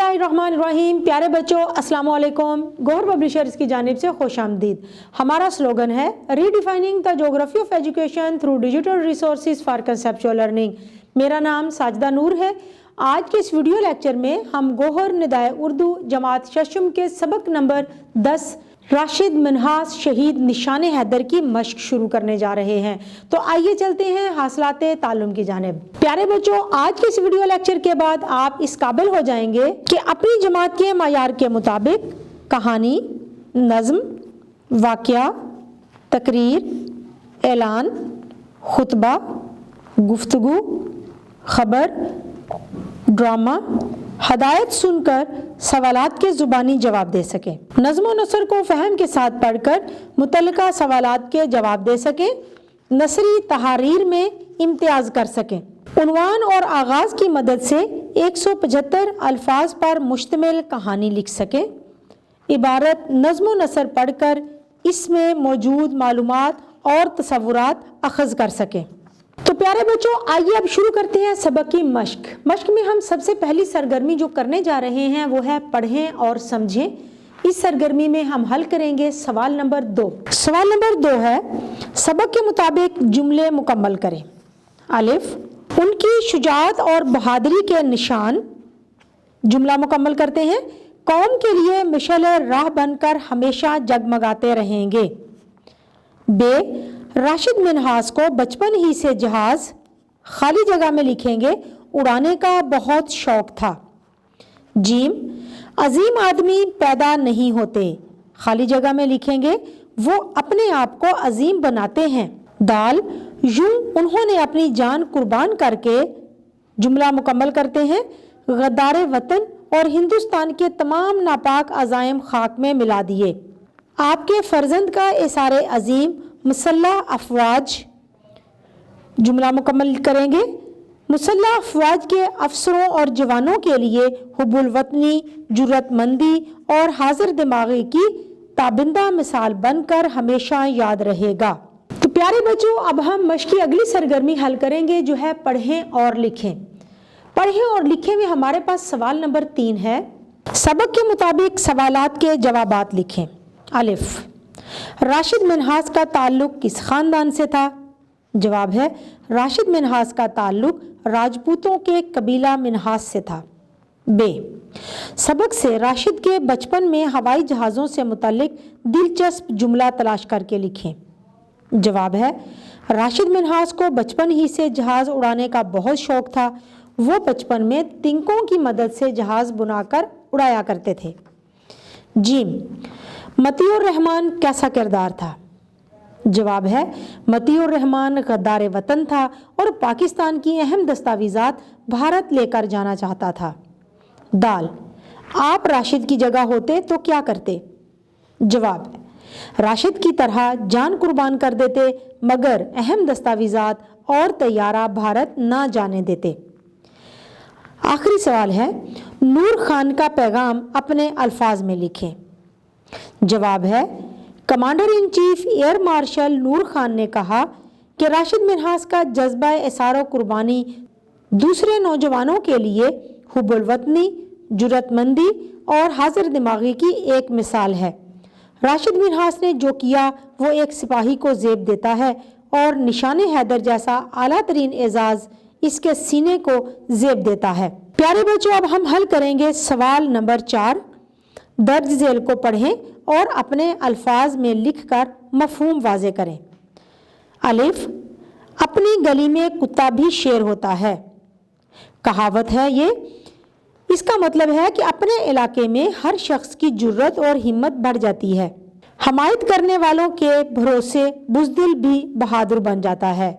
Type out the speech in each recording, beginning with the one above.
बिस्मिल्लाहिर्रहमानिर्रहीम। प्यारे बच्चों, अस्सलाम वालेकुम। गौहर पब्लिशर्स की जानिब से खुश आमदीद। हमारा स्लोगन है redefining the geography of education through digital resources for conceptual learning. मेरा नाम साजिदा नूर है। आज के इस वीडियो लेक्चर में हम गौहर निदाए उर्दू जमात शशम के सबक नंबर 10 राशिद मिन्हास शहीद निशान हैदर की मश्क शुरू करने जा रहे हैं। तो आइए चलते हैं हासिलाते ताल्लुम की जानिब। प्यारे बच्चों, आज के इस वीडियो लेक्चर के बाद आप इस काबिल हो जाएंगे कि अपनी जमात के मायार के मुताबिक कहानी, नज़्म, वाक़या, तकरीर, ऐलान, खुतबा, गुफ्तगू, खबर, ड्रामा, हदायत सुनकर सवालात के ज़ुबानी जवाब दे सकें। नज़्म व नसर को फ़हम के साथ पढ़कर मुतल्लिका सवालात के जवाब दे सकें। नसरी तहारीर में इम्तियाज़ कर सकें। उन्वान और आगाज़ की मदद से 175 अल्फाज पर मुश्तमिल कहानी लिख सकें। इबारत नज़्म व नसर पढ़कर इसमें मौजूद मालूमात और तसव्वुरात अख़ज़ कर सकें। तो प्यारे बच्चों, आइए अब शुरू करते हैं सबक की मश्क। मश्क में हम सबसे पहली सरगर्मी जो करने जा रहे हैं वो है पढ़ें और समझें। इस सरगर्मी में हम हल करेंगे सवाल नंबर 2। सवाल नंबर 2 है, सबक के मुताबिक जुमले मुकम्मल करें। अलिफ, उनकी शुजाअत और बहादुरी के निशान। जुमला मुकम्मल करते हैं। कौम के लिए मिशल राह बनकर हमेशा जगमगाते रहेंगे। बे, राशिद मिन्हास को बचपन ही से जहाज, खाली जगह में लिखेंगे, उड़ाने का बहुत शौक था। जीम, अजीम आदमी पैदा नहीं होते, खाली जगह में लिखेंगे, वो अपने आप को अजीम बनाते हैं। दाल, यूं उन्होंने अपनी जान कुर्बान करके। जुमला मुकम्मल करते हैं। गद्दार वतन और हिंदुस्तान के तमाम नापाक अज़ाइम खाक में मिला दिए। आपके फर्जंद का इसारे अजीम मुसल्लह अफवाज। जुमला मुकम्मल करेंगे। मुसल्लह अफवाज के अफसरों और जवानों के लिए हुब्बुल वतनी, जुर्रतमंदी और हाजिर दिमागी की ताबिंदा मिसाल बनकर हमेशा याद रहेगा। तो प्यारे बच्चों, अब हम मश्क की अगली सरगर्मी हल करेंगे जो है पढ़ें और लिखें। पढ़ें और लिखें में हमारे पास सवाल नंबर 3 है। सबक के मुताबिक सवालात के जवाबात लिखें। अलिफ, राशिद मिन्हास का ताल्लुक किस खानदान से था? जवाब है, राशिद मिन्हास का ताल्लुक राजपूतों के कबीला मिन्हास से था। बे, सबक से राशिद के बचपन में हवाई जहाज़ों से मुतल्लिक दिलचस्प जुमला तलाश करके लिखें। जवाब है, राशिद मिन्हास को बचपन ही से जहाज़ उड़ाने का बहुत शौक था। वो बचपन में तिनकों की मदद से जहाज़ बुनाकर उड़ाया करते थे। जीम, मतीउर रहमान कैसा किरदार था? जवाब है, मतीउर रहमान गद्दार वतन था और पाकिस्तान की अहम दस्तावेज़ात भारत लेकर जाना चाहता था। दाल, आप राशिद की जगह होते तो क्या करते? जवाब है, राशिद की तरह जान कुर्बान कर देते, मगर अहम दस्तावेज़ात और तैयारा भारत ना जाने देते। आखिरी सवाल है, नूर खान का पैगाम अपने अल्फाज में लिखें। जवाब है, commander in chief air marshal Noor Khan ने कहा कि राशिद मिन्हास का जज्बा एसार कुर्बानी दूसरे नौजवानों के लिए हुब्बुल वतनी, जुर्रतमंदी और हाजिर दिमागी की एक मिसाल है। राशिद मिन्हास ने जो किया वो एक सिपाही को ज़ेब देता है और निशान हैदर जैसा आला तरीन एजाज़ इसके सीने को ज़ेब देता है। प्यारे बच्चों, अब हम हल करेंगे सवाल नंबर 4। दर्ज झेल को पढ़ें और अपने अल्फाज में लिखकर मफहूम वाज़े करें। अलिफ, अपनी गली में कुत्ता भी शेर होता है। कहावत है ये। इसका मतलब है कि अपने इलाके में हर शख्स की जुर्रत और हिम्मत बढ़ जाती है। हमायत करने वालों के भरोसे बुज़दिल भी बहादुर बन जाता है।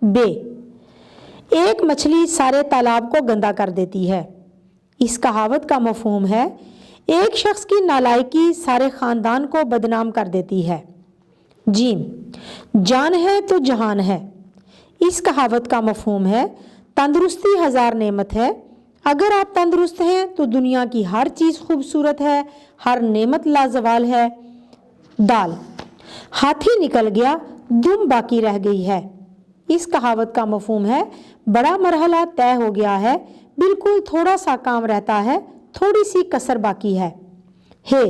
बे, एक मछली सारे तालाब को गंदा कर देती है। इस कहावत का मफहूम है, एक शख्स की नालायकी सारे ख़ानदान को बदनाम कर देती है। जीम, जान है तो जहान है। इस कहावत का मफहूम है, तंदुरुस्ती हज़ार नेमत है। अगर आप तंदुरुस्त हैं तो दुनिया की हर चीज़ खूबसूरत है, हर नेमत लाजवाल है। दाल, हाथी निकल गया, दुम बाकी रह गई है। इस कहावत का मफहूम है, बड़ा मरहला तय हो गया है, बिल्कुल थोड़ा सा काम रहता है, थोड़ी सी कसर बाकी है। हे,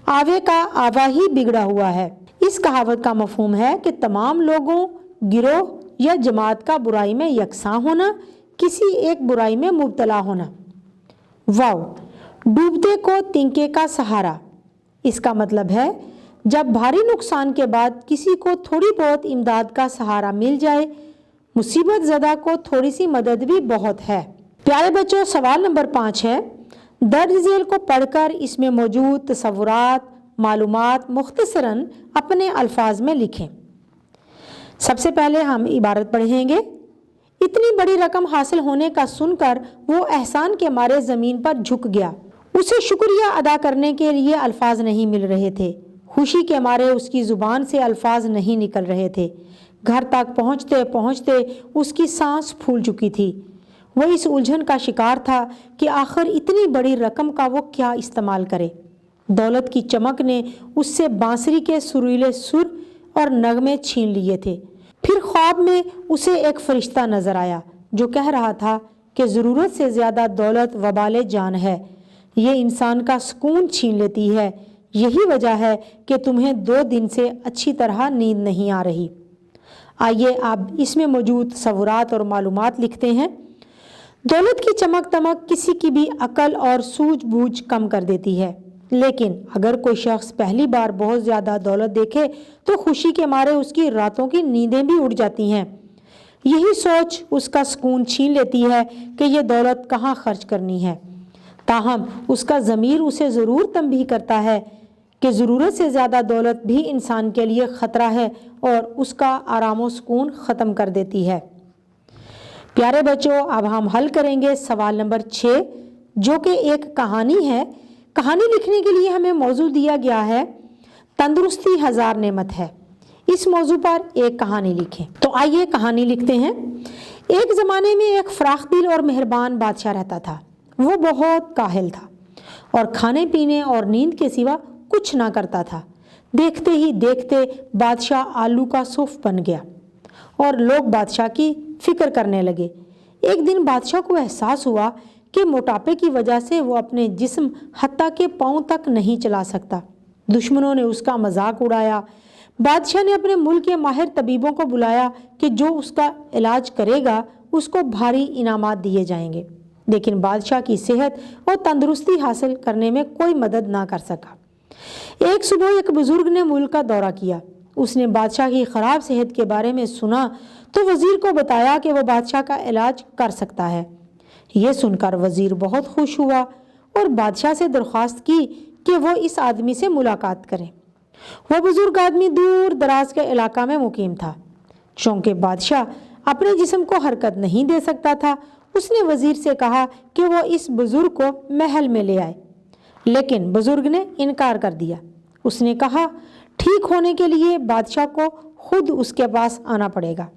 आवे का आवा ही बिगड़ा हुआ है। इस कहावत का मफहूम है कि तमाम लोगों, गिरोह या जमात का बुराई में यकसां होना, किसी एक बुराई में मुब्तला होना। वाव, डूबते को तिनके का सहारा। इसका मतलब है जब भारी नुकसान के बाद किसी को थोड़ी बहुत इमदाद का सहारा मिल जाए, मुसीबत ज़दा को थोड़ी सी मदद भी बहुत है। प्यारे बच्चों, सवाल नंबर 5 है, दर्ज झेल को पढ़कर इसमें मौजूद तसव्वुरात, मालूमात मुख्तसरन अपने अल्फाज में लिखें। सबसे पहले हम इबारत पढ़ेंगे। इतनी बड़ी रकम हासिल होने का सुनकर वो एहसान के मारे ज़मीन पर झुक गया। उसे शुक्रिया अदा करने के लिए अल्फाज नहीं मिल रहे थे। खुशी के मारे उसकी ज़ुबान से अल्फाज नहीं निकल रहे थे। घर तक पहुँचते पहुँचते उसकी सांस फूल चुकी थी। वो इस उलझन का शिकार था कि आखिर इतनी बड़ी रकम का वो क्या इस्तेमाल करे। दौलत की चमक ने उससे बांसुरी के सुरीले सुर और नगमे छीन लिए थे। फिर ख्वाब में उसे एक फरिश्ता नजर आया जो कह रहा था कि ज़रूरत से ज़्यादा दौलत वबाले जान है, ये इंसान का सुकून छीन लेती है। यही वजह है कि तुम्हें 2 दिन से अच्छी तरह नींद नहीं आ रही। आइए अब इसमें मौजूद तसव्वुरात और मालूमात लिखते हैं। दौलत की चमक दमक किसी की भी अकल और सूझबूझ कम कर देती है, लेकिन अगर कोई शख्स पहली बार बहुत ज़्यादा दौलत देखे तो खुशी के मारे उसकी रातों की नींदें भी उड़ जाती हैं। यही सोच उसका सुकून छीन लेती है कि ये दौलत कहाँ खर्च करनी है। ताहम उसका ज़मीर उसे ज़रूर तंबीह करता है कि ज़रूरत से ज़्यादा दौलत भी इंसान के लिए ख़तरा है और उसका आराम व सुकून ख़त्म कर देती है। प्यारे बच्चों, अब हम हल करेंगे सवाल नंबर 6 जो कि एक कहानी है। कहानी लिखने के लिए हमें मौजू दिया गया है तंदुरुस्ती हजार नेमत है। इस मौजू पर एक कहानी लिखें। तो आइए कहानी लिखते हैं। एक ज़माने में एक फराख दिल और मेहरबान बादशाह रहता था। वो बहुत काहिल था और खाने पीने और नींद के सिवा कुछ ना करता था। देखते ही देखते बादशाह आलू का सूफ बन गया और लोग बादशाह की फिक्र करने लगे। एक दिन बादशाह को एहसास हुआ कि मोटापे की वजह से वो अपने जिस्म हत्ता के पाँव तक नहीं चला सकता। दुश्मनों ने उसका मजाक उड़ाया। बादशाह ने अपने मुल्क के माहिर तबीबों को बुलाया कि जो उसका इलाज करेगा उसको भारी इनामात दिए जाएंगे, लेकिन बादशाह की सेहत और तंदुरुस्ती हासिल करने में कोई मदद ना कर सका। एक सुबह एक बुजुर्ग ने मुल्क का दौरा किया। उसने बादशाह की ख़राब सेहत के बारे में सुना तो वज़ीर को बताया कि वह बादशाह का इलाज कर सकता है। ये सुनकर वज़ीर बहुत खुश हुआ और बादशाह से दरख्वास्त की कि वो इस आदमी से मुलाकात करें। वह बुजुर्ग आदमी दूर दराज के इलाका में मुकीम था। चूँकि बादशाह अपने जिस्म को हरकत नहीं दे सकता था, उसने वज़ीर से कहा कि वो इस बुजुर्ग को महल में ले आए, लेकिन बुजुर्ग ने इनकार कर दिया। उसने कहा ठीक होने के लिए बादशाह को खुद उसके पास आना पड़ेगा।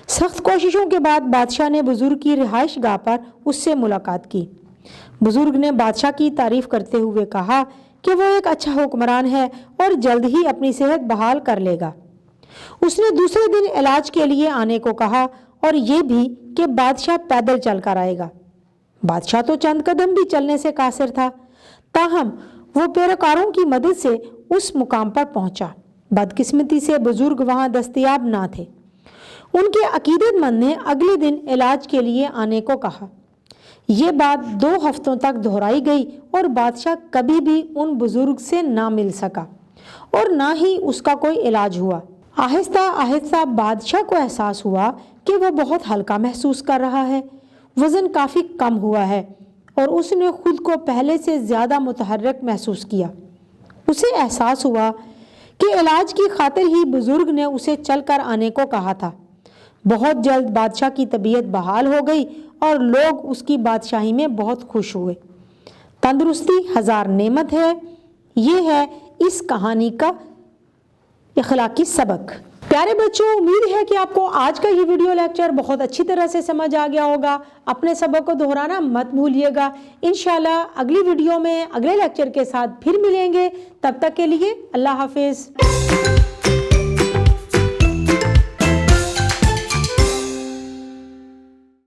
सख्त कोशिशों के बाद बादशाह ने बुजुर्ग की रिहाइश गाह पर उससे मुलाकात की। बुजुर्ग ने बादशाह की तारीफ करते हुए कहा कि वो एक अच्छा हुक्मरान है और जल्द ही अपनी सेहत बहाल कर लेगा। उसने दूसरे दिन इलाज के लिए आने को कहा और ये भी कि बादशाह पैदल चल कर आएगा। बादशाह तो चंद कदम भी चलने से कासिर था, ताहम वो पैरोकारों की मदद से उस मुकाम पर पहुंचा। बदकिस्मती से बुजुर्ग वहां दस्तयाब ना थे। उनके अकीदतमंद ने अगले दिन इलाज के लिए आने को कहा। ये बात 2 हफ्तों तक दोहराई गई और बादशाह कभी भी उन बुजुर्ग से ना मिल सका और ना ही उसका कोई इलाज हुआ। आहिस्ता आहिस्ता बादशाह को एहसास हुआ कि वह बहुत हल्का महसूस कर रहा है, वज़न काफ़ी कम हुआ है और उसने खुद को पहले से ज़्यादा मुतहर्रिक महसूस किया। उसे एहसास हुआ कि इलाज की खातिर ही बुजुर्ग ने उसे चल कर आने को कहा था। बहुत जल्द बादशाह की तबीयत बहाल हो गई और लोग उसकी बादशाही में बहुत खुश हुए। तंदुरुस्ती हजार नेमत है, ये है इस कहानी का इखलाकी सबक। प्यारे बच्चों, उम्मीद है कि आपको आज का ये वीडियो लेक्चर बहुत अच्छी तरह से समझ आ गया होगा। अपने सबक को दोहराना मत भूलिएगा। इंशाल्लाह अगली वीडियो में अगले लेक्चर के साथ फिर मिलेंगे। तब तक के लिए अल्लाह हाफिज़।